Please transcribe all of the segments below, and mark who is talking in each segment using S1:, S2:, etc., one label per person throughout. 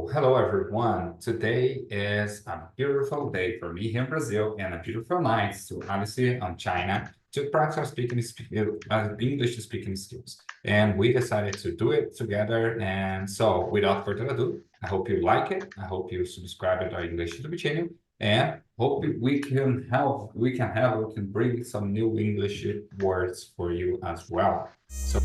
S1: Hello everyone. Today is a beautiful day for me here in Brazil and a beautiful night to Alice on China to practice our English speaking skills. And we decided to do it together. And so, without further ado, I hope you like it. I hope you subscribe to our English YouTube channel, and hope we can bring some new English words for you as well. So.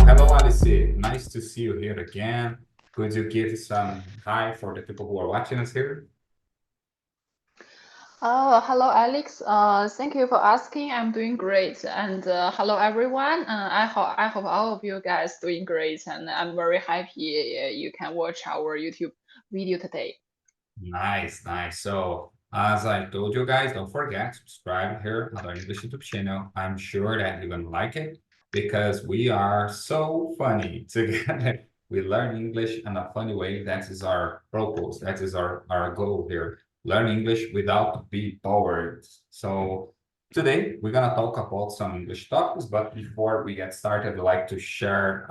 S1: Hello, Alice. Nice to see you here again. Could you give some hi for the people who are watching us here?
S2: Hello, Alex. Thank you for asking. I'm doing great. And hello, everyone. I hope all of you guys doing great. And I'm very happy you can watch our YouTube video today.
S1: Nice, nice. So, as I told you guys, don't forget to subscribe here on our English YouTube channel. I'm sure that you're gonna like it because we are so funny together. We learn English in a funny way. That is our purpose. That is our goal here. Learn English without being bored. So today we're gonna talk about some English topics, but before we get started, I'd like to share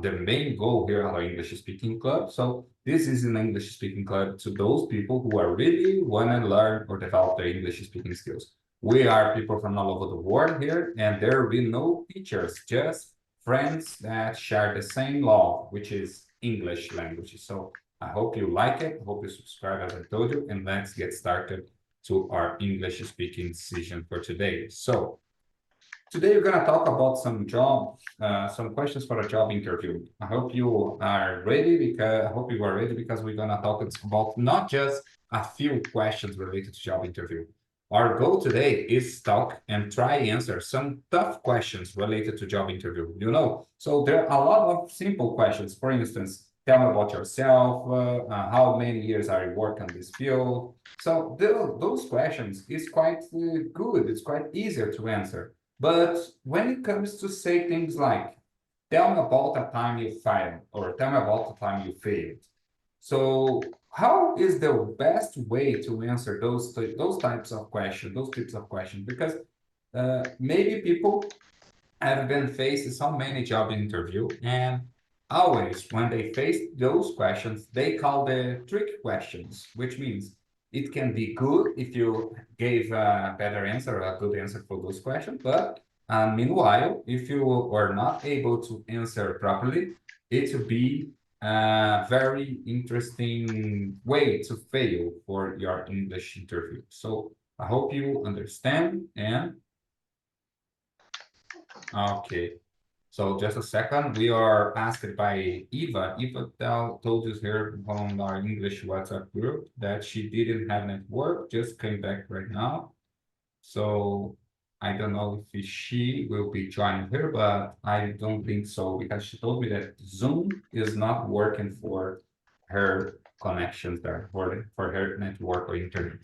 S1: the main goal here at our English speaking club. So this is an English speaking club to those people who are really want to learn or develop their English speaking skills. We are people from all over the world here, and there will be no teachers, just friends that share the same love, which is English language. So I hope you like it. I hope you subscribe as I told you, and let's get started to our English speaking session for today. So today we're going to talk about some questions for a job interview. I hope you are ready because we're going to talk about not just a few questions related to job interview. Our goal today is talk and try answer some tough questions related to job interview. So there are a lot of simple questions. For instance, tell me about yourself. How many years are you working in this field? So those questions is quite good. It's quite easier to answer. But when it comes to say things like, tell me about a time you failed, or tell me about the time you failed. So how is the best way to answer those types of questions? Because maybe people have been faced so many job interview, and always when they face those questions, they call the trick questions, which means it can be good if you gave a better answer, a good answer for those questions, but meanwhile, if you are not able to answer properly, it will be a very interesting way to fail for your English interview. So I hope you understand. And okay, so just a second. We are asked by Eva. Eva told us here on our English WhatsApp group that she didn't have network, just came back right now. So I don't know if she will be joining her, but I don't think so because she told me that Zoom is not working for her connections there, for her network or internet.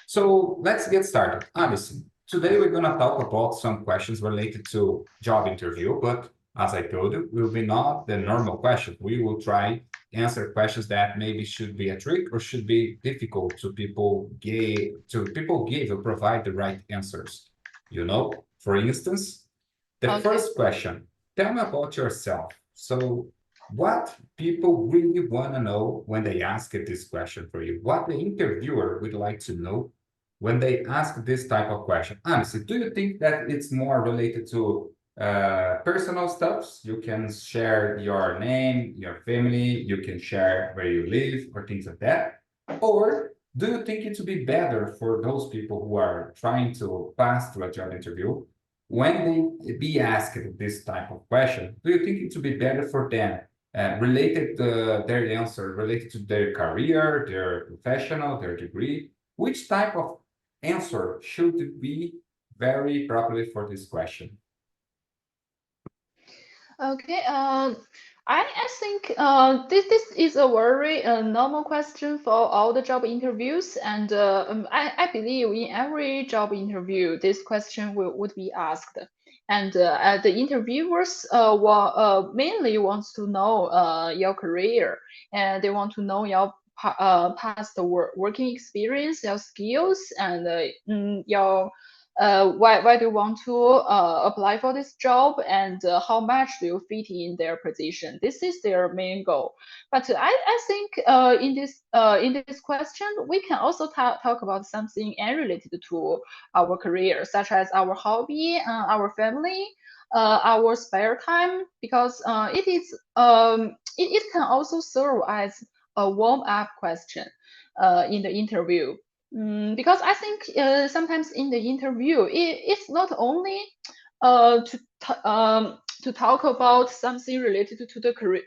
S1: So let's get started. Obviously, today we're going to talk about some questions related to job interview, but as I told you, will be not the normal question. We will try answer questions that maybe should be a trick or should be difficult to people give or provide the right answers. For instance, the first question, tell me about yourself. So what people really want to know when they ask this question for you, what the interviewer would like to know when they ask this type of question. Honestly, do you think that it's more related to personal stuffs? You can share your name, your family, you can share where you live or things like that. Or do you think it would be better for those people who are trying to pass through a job interview when they be asked this type of question? Do you think it would be better for them related their answer related to their career, their professional, their degree? Which type of answer should be very properly for this question?
S2: Okay. I think this is a very normal question for all the job interviews, and I believe in every job interview this question would be asked. And the interviewers mainly wants to know your career, and they want to know your past working experience, your skills, and your why do you want to apply for this job, and how much do you fit in their position. This is their main goal. But I think in this question we can also talk about something unrelated to our career, such as our hobby, our family, our spare time, because it can also serve as a warm-up question in the interview. Because I think sometimes in the interview, it's not only to talk about something related to the career.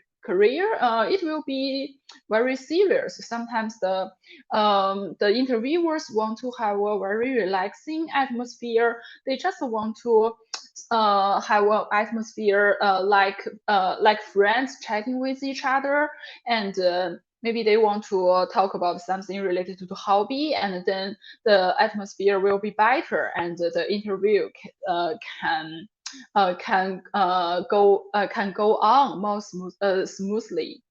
S2: It will be very serious. Sometimes the interviewers want to have a very relaxing atmosphere. They just want to have an atmosphere like friends chatting with each other, and maybe they want to talk about something related to the hobby, and then the atmosphere will be better, and the interview can go on more smoothly.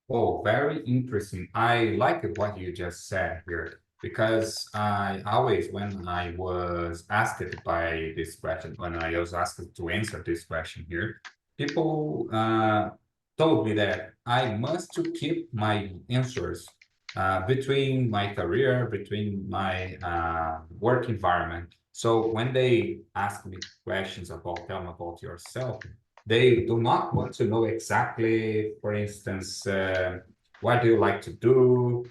S1: Oh, very interesting. I like what you just said here because I always, when I was asked by this question, when I was asked to answer this question here, people told me that I must to keep my answers between my career, between my work environment. So when they ask me questions about, tell me about yourself, they do not want to know exactly, for instance, what do you like to do,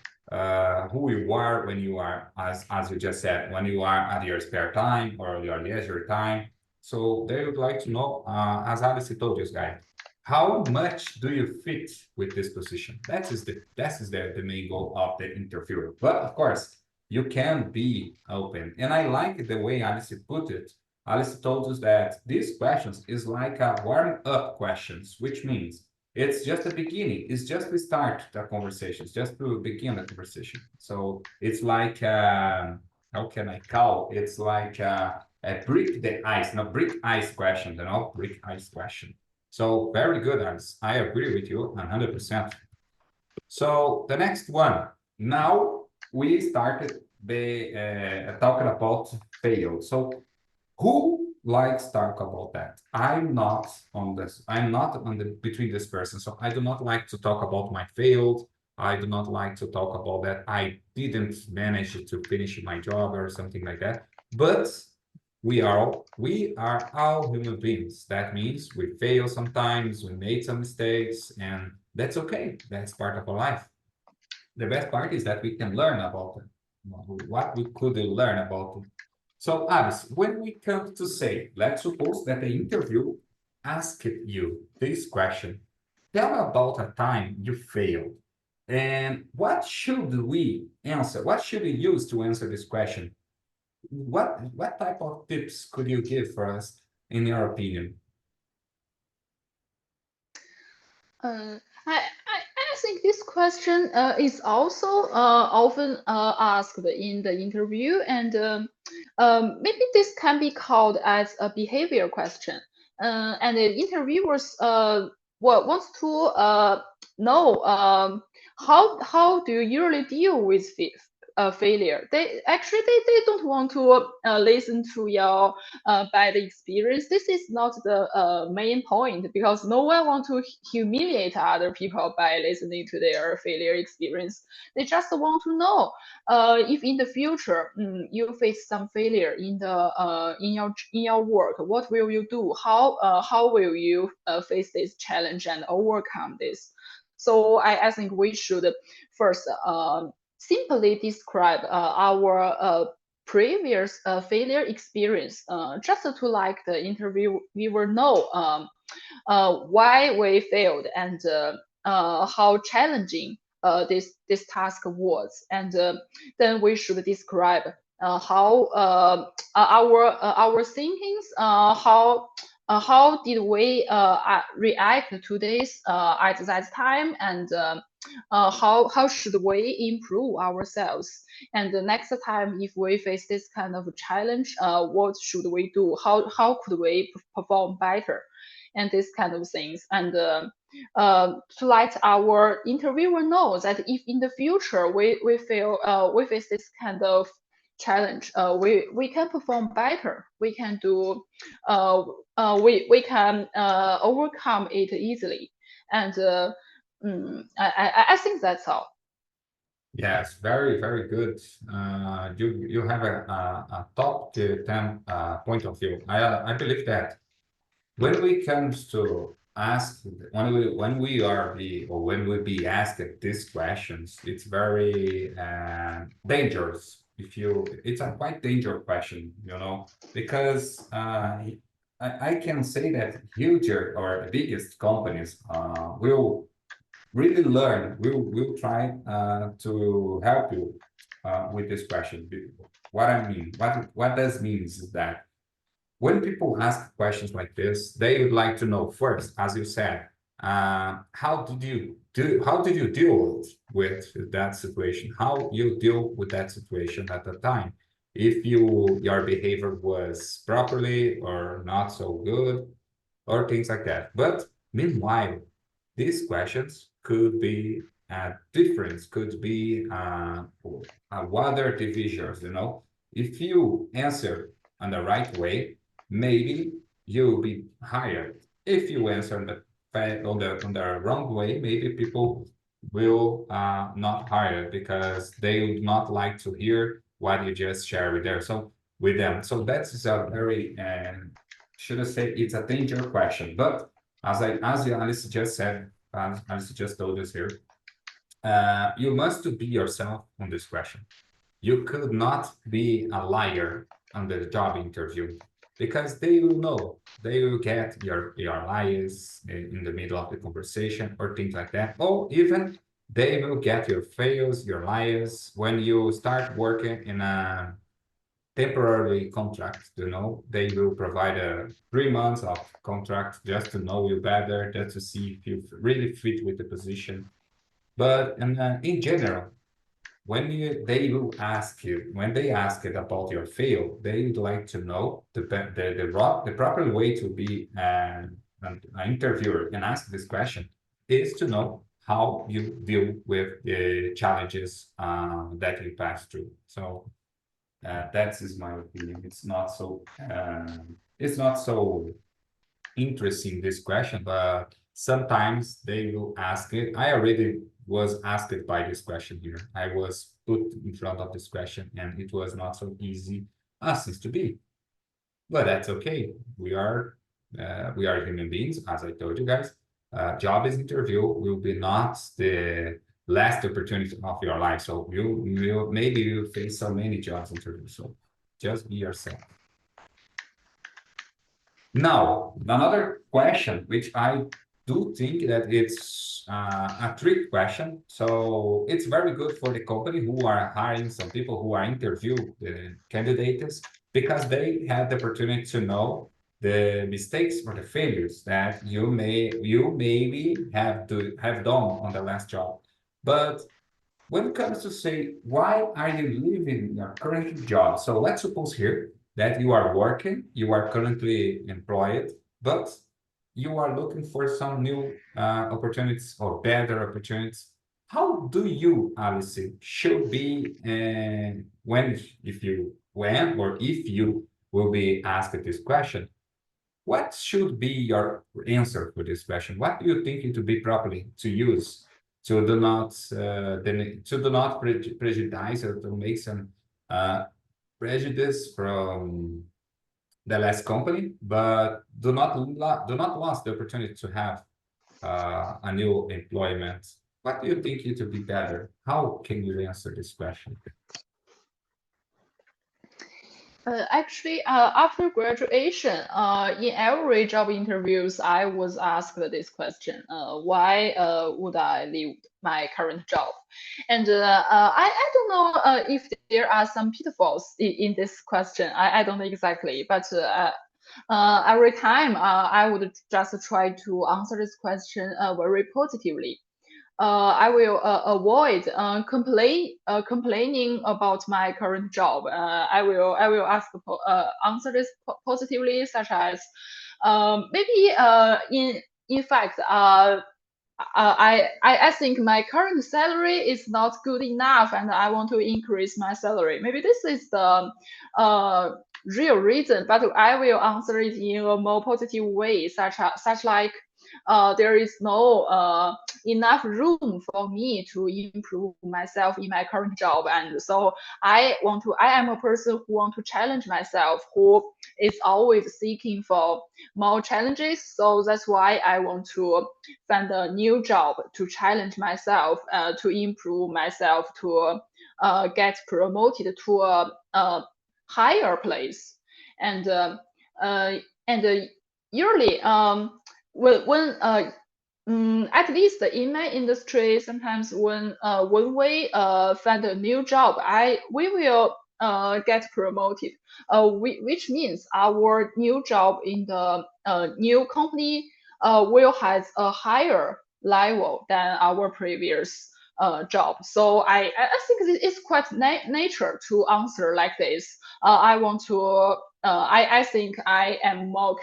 S1: who you are when you are, as you just said, when you are at your spare time or your leisure time. So they would like to know, as Alice told you guys, how much do you fit with this position? That is the main goal of the interview. But of course, you can be open. And I like the way Alice put it. Alice told us that these questions is like a warm-up questions, which means it's just the beginning. It's just to start the conversation. It's just to begin the conversation. So it's like, how can I call? It's like a break the ice, no, break ice question, break ice question. So very good, Alice. I agree with you 100%. So the next one. Now we started the talking about fail. So who likes talk about that? I'm not on this. I'm not on the between this person. So I do not like to talk about my failed. I do not like to talk about that I didn't manage to finish my job or something like that. But we are all human beings. That means we fail sometimes, we made some mistakes, and that's okay. That's part of our life. The best part is that we can learn about it. What we could learn about it. So, Alice, when we come to say, let's suppose that the interview asked you this question. Tell me about a time you failed. And what should we answer? What should we use to answer this question? What type of tips could you give for us, in your opinion?
S2: I think this question is also often asked in the interview, and maybe this can be called as a behavior question. And the interviewers wants to know how do you usually deal with failure. They don't want to listen to your bad experience. This is not the main point, because no one wants to humiliate other people by listening to their failure experience. They just want to know if in the future you face some failure in your work, what will you do? How will you face this challenge and overcome this? So I think we should first simply describe our previous failure experience, just to like the interviewer know why we failed, and how challenging this task was, and then we should describe how our thinkings, how did we react to this at that time, and how should we improve ourselves, and the next time if we face this kind of challenge, what should we do, how could we perform better, and this kind of things. And to let our interviewer know that if in the future we feel we face this kind of challenge, we can perform better. We can do we can overcome it easily. And I think that's all.
S1: Yes, very, very good. You have a top to 10 point of view. I believe that when we comes to ask when we are be or when we be asked these questions, it's very dangerous. If you, it's a quite dangerous question, you know, because I can say that huge or the biggest companies will really learn. We'll try to help you with this question. What I mean, what this means is that when people ask questions like this, they would like to know first, as you said, how did you deal with that situation? How you deal with that situation at the time? If your behavior was properly or not so good, or things like that. But meanwhile, these questions could be different, could be wider divisions, you know. If you answer in the right way, maybe you'll be hired. If you answer on the wrong way, maybe people will not hire because they would not like to hear what you just shared with them. So that's a very should I say it's a danger question. But as Alice just said, Alice just told us here, you must be yourself on this question. You could not be a liar on the job interview because they will know. They will get your lies in the middle of the conversation or things like that. Or even they will get your fails, your lies when you start working in a temporary contract, you know. They will provide 3 months of contract just to know you better, just to see if you really fit with the position. But in general, when they ask it about your fail, they would like to know the proper way to be an interviewer and ask this question is to know how you deal with the challenges that you pass through. So that is my opinion. It's not so interesting, this question, but sometimes they will ask it. I already was asked it by this question here. I was put in front of this question and it was not so easy as it to be. But that's okay. We are human beings, as I told you guys. Job is interview will be not the last opportunity of your life. So you maybe you face so many jobs interviews. So just be yourself. Now, another question, which I do think that it's a trick question. So it's very good for the company who are hiring some people who are interview the candidates because they have the opportunity to know the mistakes or the failures that you maybe have done on the last job. But when it comes to say, why are you leaving your current job? So let's suppose here that you are working, you are currently employed, but you are looking for some new opportunities or better opportunities. How do you, Alice, should be when or if you will be asked this question? What should be your answer for this question? What do you think it would be properly to use to do not prejudice or to make some prejudice from the last company, but do not lose the opportunity to have a new employment? What do you think it would be better? How can you answer this question?
S2: Actually, after graduation, in every job interviews, I was asked this question: why would I leave my current job? And I don't know if there are some pitfalls in this question. I don't know exactly, but every time I would just try to answer this question very positively. I will avoid complaining about my current job. I will answer this positively, such as maybe in fact I think my current salary is not good enough, and I want to increase my salary. Maybe this is the real reason, but I will answer it in a more positive way, such like there is no enough room for me to improve myself in my current job, and so I am a person who want to challenge myself, who is always seeking for more challenges. So that's why I want to find a new job to challenge myself, to improve myself, to get promoted to a higher place. And uh, and yearly, at least in my industry, sometimes when we find a new job, we will get promoted, which means our new job in the new company will has a higher level than our previous job. So I think it's quite nature to answer like this. I want to. I think I am more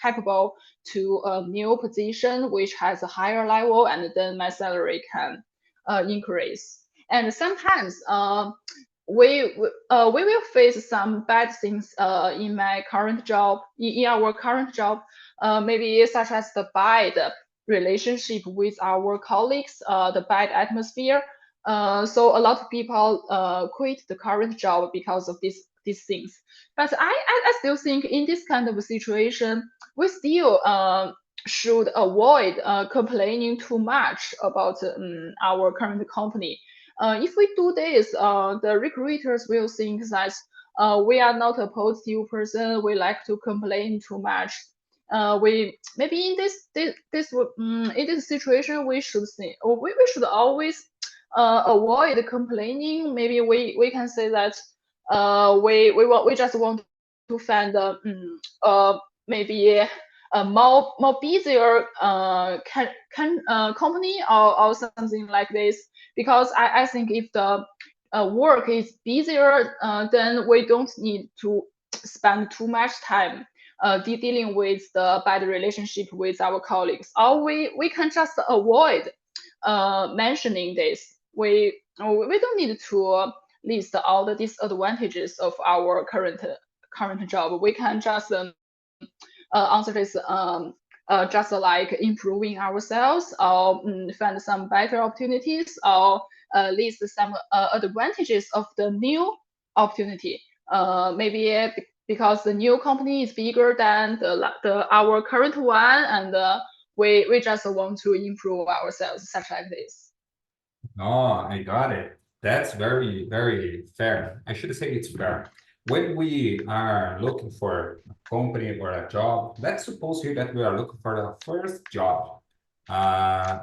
S2: capable to a new position which has a higher level, and then my salary can increase. And sometimes we will face some bad things in my current job, in our current job, maybe such as the bad relationship with our colleagues, the bad atmosphere. So a lot of people quit the current job because of these things. But I still think in this kind of a situation, we still should avoid complaining too much about our current company. If we do this, the recruiters will think that we are not a positive person. We like to complain too much. We maybe in in this situation we should think, or we should always avoid complaining. Maybe we can say that we just want to find maybe a more busier company, or something like this, because I think if the work is busier, then we don't need to spend too much time dealing with the bad relationship with our colleagues, or we can just avoid mentioning this. We don't need to list all the disadvantages of our current job. We can just answer this just like improving ourselves, or find some better opportunities, or list some advantages of the new opportunity. Maybe because the new company is bigger than our current one, and we just want to improve ourselves, such like this.
S1: Oh, I got it. That's very, very fair. I should say it's fair. When we are looking for a company or a job, let's suppose here that we are looking for the first job. Uh,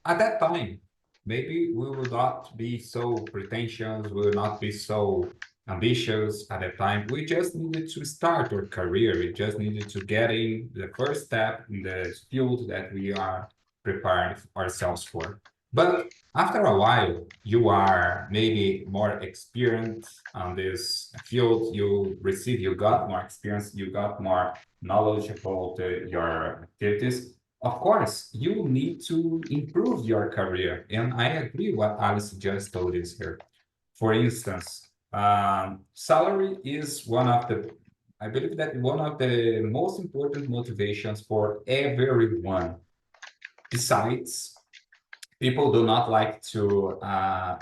S1: at that time, maybe we will not be so pretentious, we will not be so ambitious at that time. We just needed to start our career. We just needed to get in the first step in the field that we are preparing ourselves for. But after a while, you are maybe more experienced on this field. You got more experience, you got more knowledge about your activities. Of course, you need to improve your career. And I agree what Alice just told us here. For instance, salary is one of I believe that one of the most important motivations for everyone. Besides, people do not like to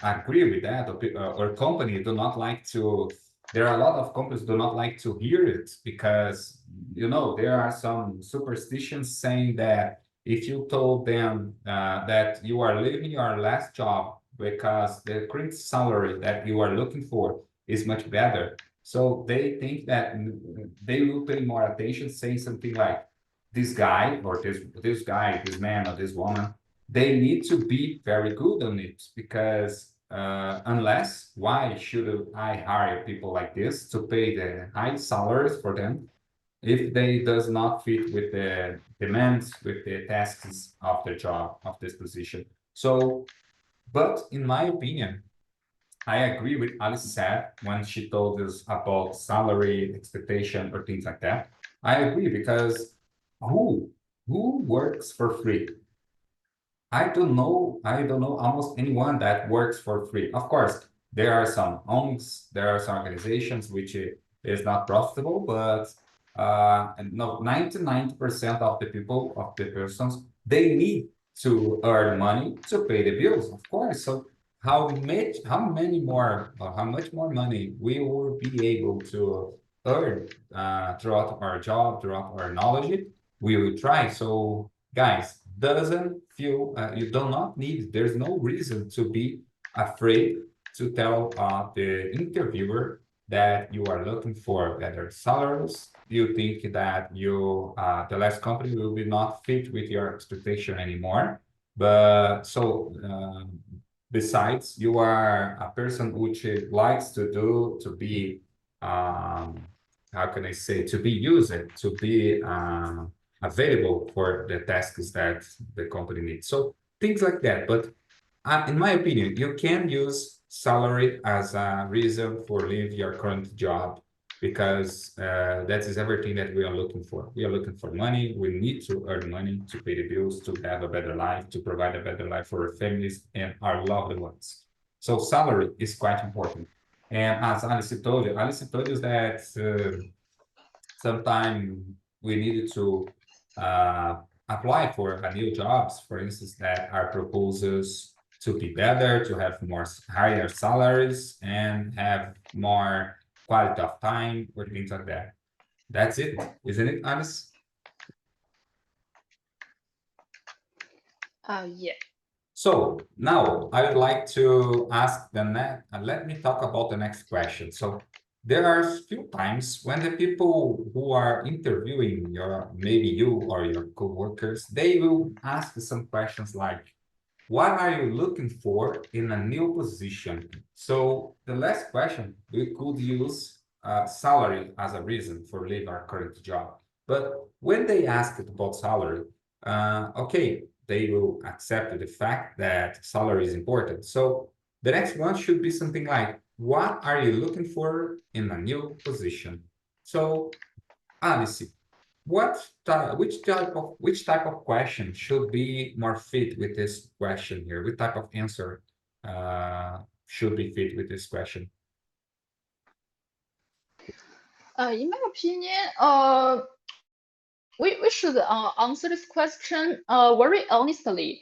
S1: agree with that, or companies do not like to. There are a lot of companies do not like to hear it because there are some superstitions saying that if you told them that you are leaving your last job because the current salary that you are looking for is much better, so they think that they will pay more attention, saying something like, "This guy or this guy, this man or this woman, they need to be very good on it because unless why should I hire people like this to pay the high salaries for them if they does not fit with the demands, with the tasks of the job of this position." So, but in my opinion, I agree with Alice said when she told us about salary expectation or things like that. I agree because who who works for free? I don't know almost anyone that works for free. Of course, there are some ONGs, there are some organizations which is not profitable, but no, 99% of the people, of the persons, they need to earn money to pay the bills, of course. So how much more money we will be able to earn throughout our job, throughout our knowledge, we will try. So guys, doesn't feel you do not need, there's no reason to be afraid to tell the interviewer that you are looking for better salaries. You think that the last company will be not fit with your expectation anymore. But so besides, you are a person which likes to be how can I say, to be used, to be available for the tasks that the company needs. So things like that. But in my opinion, you can use salary as a reason for leave your current job because that is everything that we are looking for. We are looking for money. We need to earn money to pay the bills, to have a better life, to provide a better life for our families and our loved ones. So salary is quite important. And as Alice told you that sometime we needed to apply for a new jobs, for instance, that are proposals to be better, to have more higher salaries and have more quality of time or things like that. That's it, isn't it, Alice?
S2: Yeah.
S1: So now I would like to ask the next, let me talk about the next question. So there are a few times when the people who are interviewing maybe you or your coworkers, they will ask some questions like, what are you looking for in a new position? So the last question, we could use salary as a reason for leaving our current job. But when they ask about salary, okay, they will accept the fact that salary is important. So the next one should be something like, what are you looking for in a new position? So, Alice, which type of question should be more fit with this question here? Which type of answer should be fit with this question?
S2: In my opinion, we should answer this question very honestly.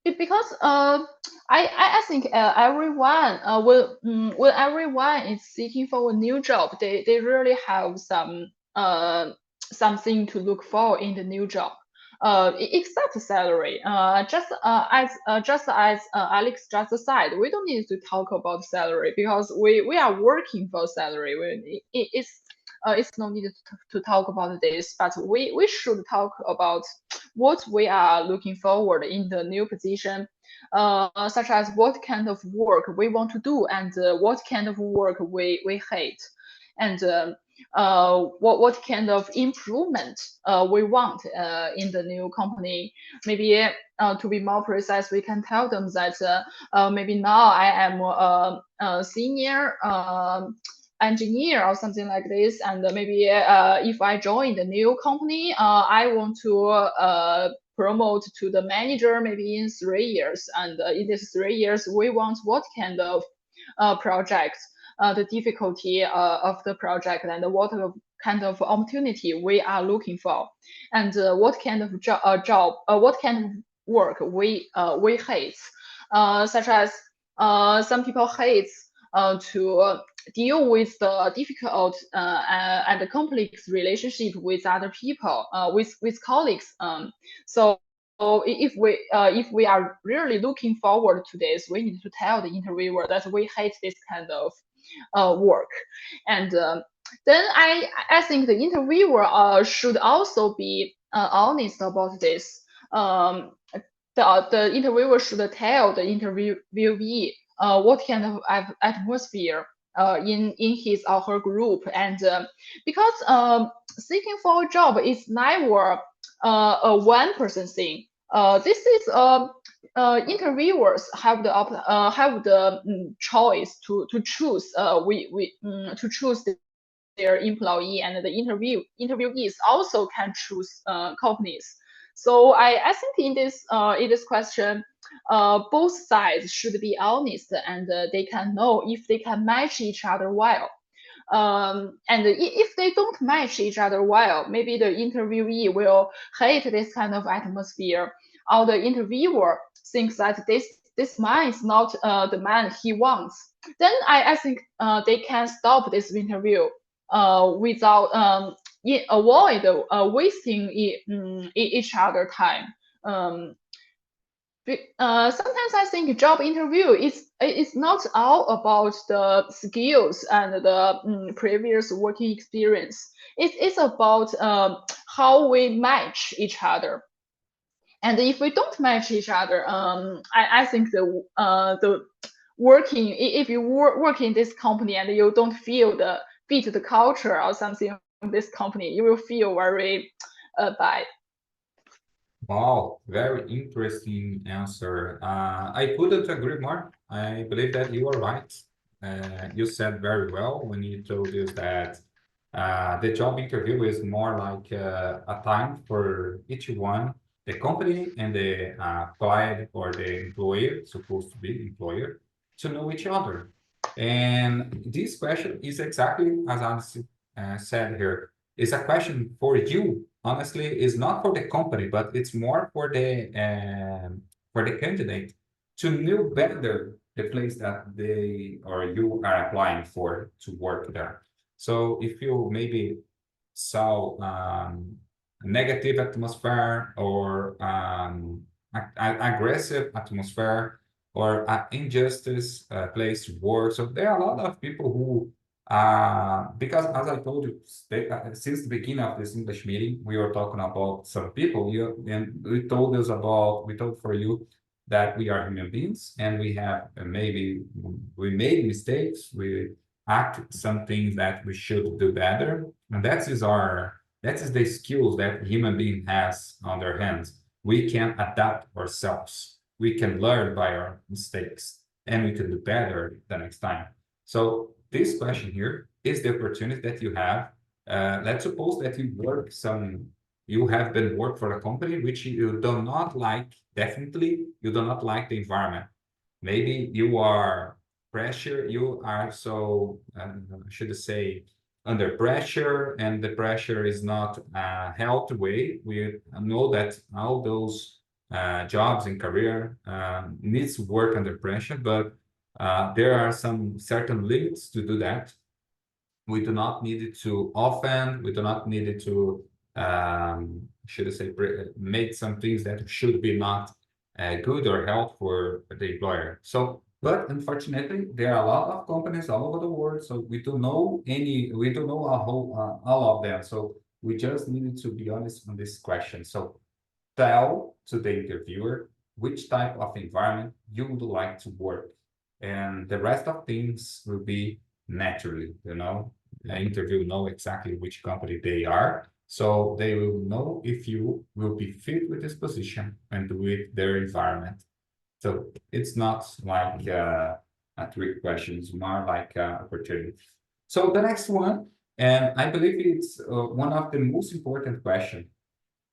S2: Because I think everyone when everyone is seeking for a new job, they really have something to look for in the new job. Except salary. Just as Alex just said, we don't need to talk about salary because we are working for salary. It's no need to talk about this, but we should talk about what we are looking forward in the new position, such as what kind of work we want to do and what kind of work we hate, and what kind of improvement we want in the new company. Maybe to be more precise, we can tell them that maybe now I am a senior engineer or something like this, and maybe if I join the new company, I want to promote to the manager maybe in 3 years, and in these 3 years we want what kind of project, the difficulty of the project, and what kind of opportunity we are looking for, and what kind of what kind of work we hate, such as some people hate to deal with the difficult and complex relationship with other people, with colleagues. So if we are really looking forward to this, we need to tell the interviewer that we hate this kind of work, and then I think the interviewer should also be honest about this. The interviewer should tell the interviewee what kind of atmosphere in his or her group, and because seeking for a job is never a one person thing. This is interviewers have the choice to choose to choose their employee, and the interviewees also can choose companies. So I think in this question, both sides should be honest, and they can know if they can match each other well. And if they don't match each other well, maybe the interviewee will hate this kind of atmosphere, or the interviewer thinks that this man is not the man he wants. Then I think they can stop this interview without avoid wasting each other time. Um, Sometimes I think job interview is not all about the skills and the previous working experience. It's about how we match each other. And if we don't match each other, I think the working if you work in this company and you don't feel the fit the culture or something in this company, you will feel very bad.
S1: Wow, very interesting answer. I couldn't agree more. I believe that you are right. You said very well when you told us that the job interview is more like a time for each one, the company and the client or the employer, supposed to be employer, to know each other. And this question is exactly as I said here. It's a question for you. Honestly, it's not for the company, but it's more for the candidate to know better the place that they or you are applying for to work there. So if you maybe saw a negative atmosphere or aggressive atmosphere or an injustice place to work, so there are a lot of people who because as I told you, since the beginning of this English meeting, we were talking about some people, and we told for you that we are human beings and we have maybe we made mistakes, we act some things that we should do better, and that is the skills that human being has on their hands. We can adapt ourselves, we can learn by our mistakes, and we can do better the next time. So this question here is the opportunity that you have. Let's suppose that you have been work for a company which you do not like, definitely you do not like the environment. Maybe you are you are so, should I say, under pressure, and the pressure is not a healthy way. We know that all those jobs and career needs to work under pressure, but there are some certain limits to do that. We do not need it to offend. We do not need it to, should I say, make some things that should be not good or help for the employer. So, but unfortunately, there are a lot of companies all over the world. So we don't know all of them. So we just needed to be honest on this question. So tell to the interviewer which type of environment you would like to work, and the rest of things will be naturally, the interview know exactly which company they are, so they will know if you will be fit with this position and with their environment. So it's not like a trick question, it's more like opportunity. So the next one, and I believe it's one of the most important questions: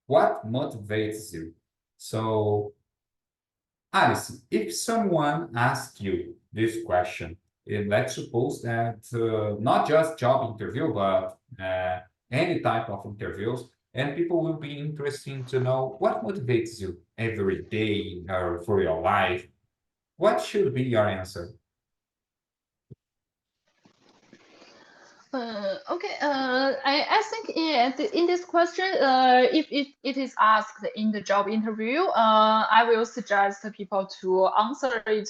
S1: what motivates you? So Alice, if someone asks you this question, let's suppose that not just job interview, but any type of interviews, and people will be interested to know what motivates you every day or for your life. What should be your answer?
S2: Okay, I think in this question, if it is asked in the job interview, I will suggest people to answer it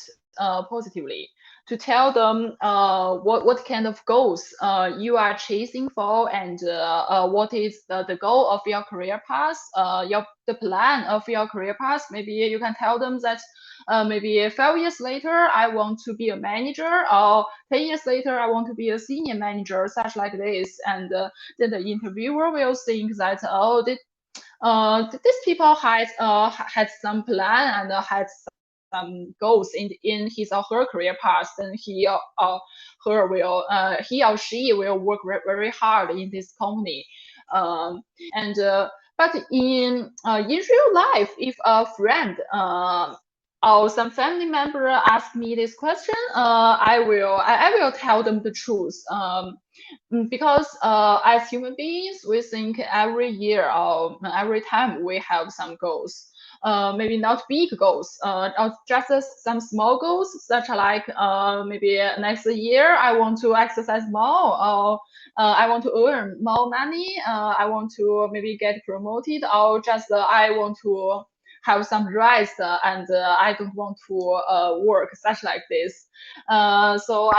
S2: positively, to tell them what kind of goals you are chasing for, and what is the goal of your career path, the plan of your career path. Maybe you can tell them that maybe 5 years later I want to be a manager, or 10 years later I want to be a senior manager, such like this. And then the interviewer will think that, oh, these people had some plan and had some goals in his or her career path, then he or she will work very hard in this company. And but in real life, if a friend or some family member ask me this question, I will tell them the truth. Because as human beings, we think every year or every time we have some goals. Maybe not big goals, or just some small goals, such like maybe next year I want to exercise more, or I want to earn more money, I want to maybe get promoted, or just I want to have some rest, and I don't want to work, such like this. So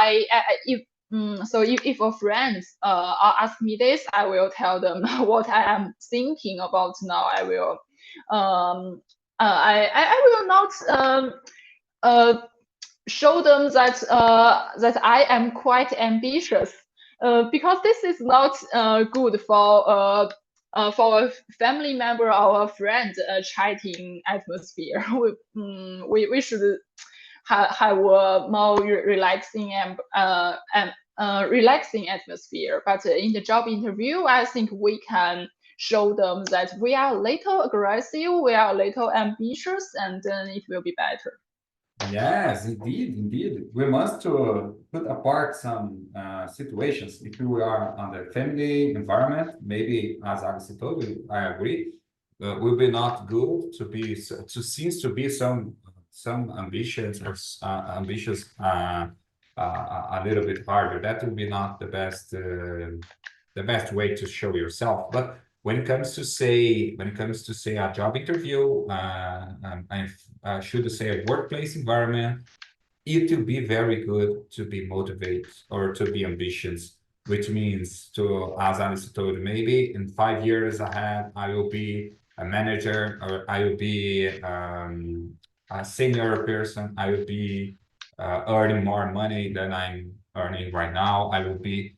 S2: if a friend ask me this, I will tell them what I am thinking about now. I will not show them that that I am quite ambitious, because this is not good for a family member or a friend chatting atmosphere. We should have a more relaxing and relaxing atmosphere. But in the job interview, I think we can show them that we are a little aggressive, we are a little ambitious, and then it will be better.
S1: Yes, indeed, indeed. We must put apart some situations. If we are on the family environment, maybe as Alice told you, I agree. Will be not good to be to seems to be some ambitions or ambitious a little bit harder. That will be not the best way to show yourself. But when it comes to say a job interview, I should say a workplace environment, it will be very good to be motivated or to be ambitious, which means to, as Alice told, maybe in 5 years ahead, I will be a manager, or I will be a senior person. I will be earning more money than I'm earning right now. I will be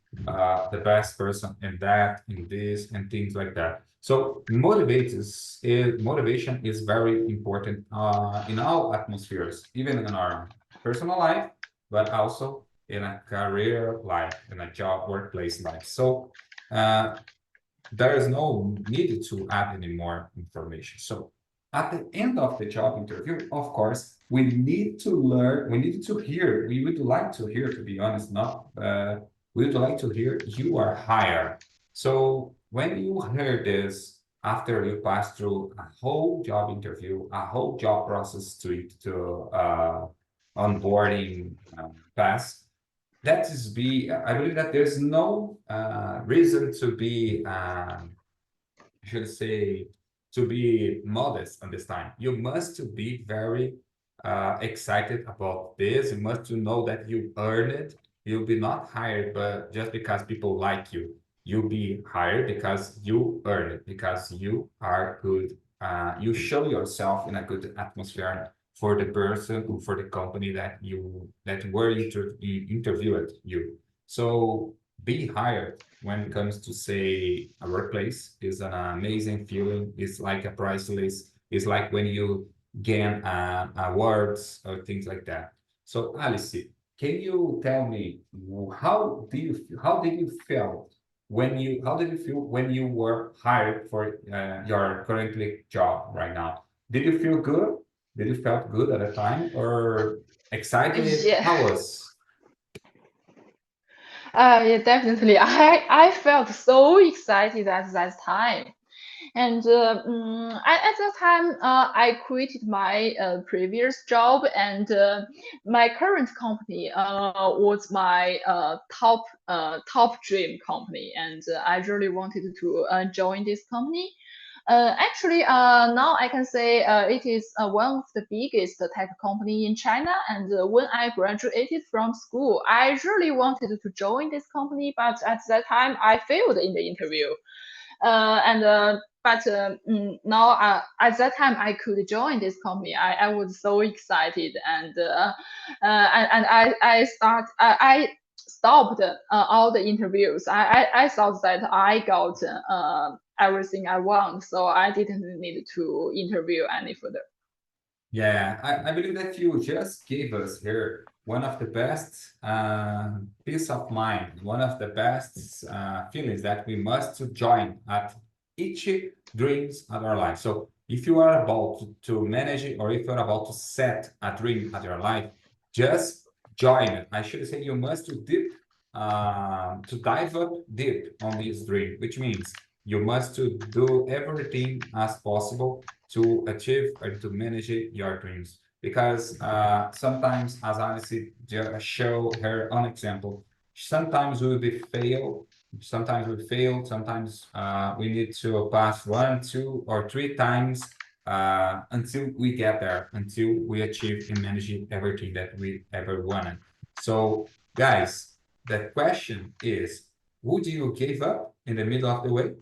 S1: the best person in that, in this, and things like that. So motivation is very important in all atmospheres, even in our personal life, but also in a career life, in a job workplace life. So there is no need to add any more information. So at the end of the job interview, of course, we need to learn, we need to hear, we would like to hear, to be honest, not, we would like to hear you are hired. So when you hear this, after you pass through a whole job interview, a whole job process to onboarding pass, that is I believe that there's no reason to be, I should say, to be modest on this time. You must to be very excited about this. You must to know that you earned it. You'll be not hired, but just because people like you. You'll be hired because you earn it, because you are good. You show yourself in a good atmosphere for the person, for the company that were interviewed you. So be hired when it comes to say a workplace is an amazing feeling. It's like a priceless. It's like when you gain awards or things like that. So Alice, can you tell me how did you feel when you were hired for your currently job right now? Did you feel good? Did you felt good at the time or excited?
S2: Yeah.
S1: How was?
S2: Yeah, definitely. I felt so excited at that time. And at that time, I quitted my previous job, and my current company was my top dream company, and I really wanted to join this company. Actually, now I can say it is one of the biggest tech company in China. And when I graduated from school, I really wanted to join this company, but at that time I failed in the interview. Now at that time I could join this company. I was so excited, and I stopped all the interviews. I thought that I got everything I want, so I didn't need to interview any further.
S1: Yeah, I believe that you just gave us here one of the best peace of mind, one of the best feelings that we must join at each dreams at our life. So if you are about to manage it, or if you're about to set a dream at your life, just join it. I should say you must to dive up deep on this dream, which means you must to do everything as possible to achieve or to manage your dreams. Because sometimes, as Alice just show her own example, sometimes we will be fail, sometimes we fail, sometimes we need to pass 1, 2, or 3 times until we get there, until we achieve and manage everything that we ever wanted. So, guys, the question is, would you give up in the middle of the way?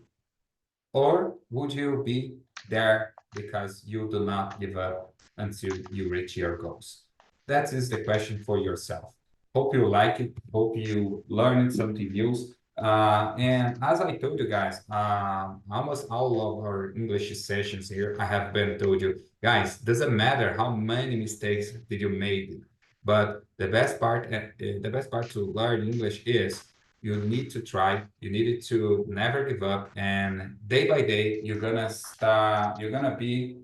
S1: Or would you be there because you do not give up until you reach your goals? That is the question for yourself. Hope you like it. Hope you learned something new. And as I told you guys, almost all of our English sessions here, I have been told you, guys, doesn't matter how many mistakes did you made, but the best part to learn English is you need to try, you need to never give up, and day by day you're gonna be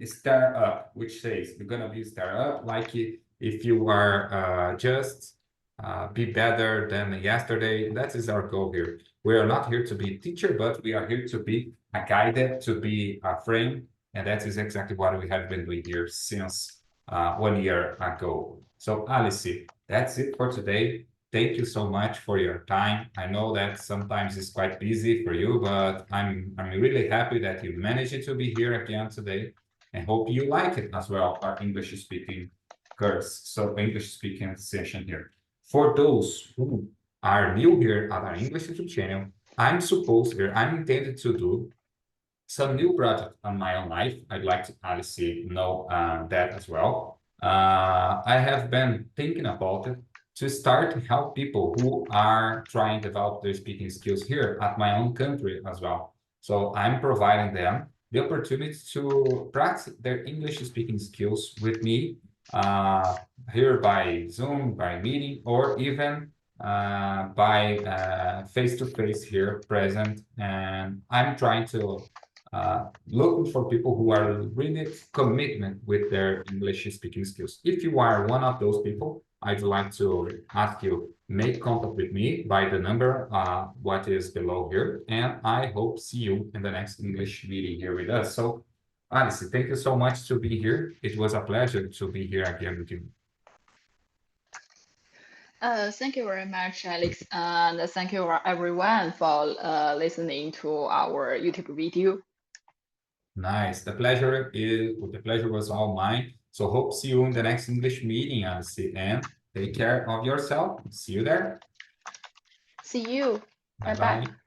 S1: stir up, which says you're gonna be stir up like if you are just be better than yesterday. That is our goal here. We are not here to be a teacher, but we are here to be a guide, to be a friend, and that is exactly what we have been doing here since 1 year ago. So Alice, that's it for today. Thank you so much for your time. I know that sometimes it's quite busy for you, but I'm really happy that you managed to be here again today, and hope you like it as well, our English speaking course, so English speaking session here. For those who are new here at our English YouTube channel, I'm intended to do some new project on my own life. I'd like to Alice know that as well. I have been thinking about it to start to help people who are trying to develop their speaking skills here at my own country as well. So I'm providing them the opportunity to practice their English speaking skills with me uh, here by Zoom, by meeting, or even by face-to-face here present. And I'm trying to looking for people who are really commitment with their English speaking skills. If you are one of those people, I'd like to ask you, make contact with me by the number what is below here, and I hope see you in the next English meeting here with us. So, Alice, thank you so much to be here. It was a pleasure to be here again with you.
S2: Thank you very much, Alex, and thank you everyone for listening to our YouTube video.
S1: Nice. The pleasure was all mine. So hope see you in the next English meeting, Alice, and take care of yourself. See you there.
S2: See you.
S1: Bye
S2: Bye bye.
S1: bye.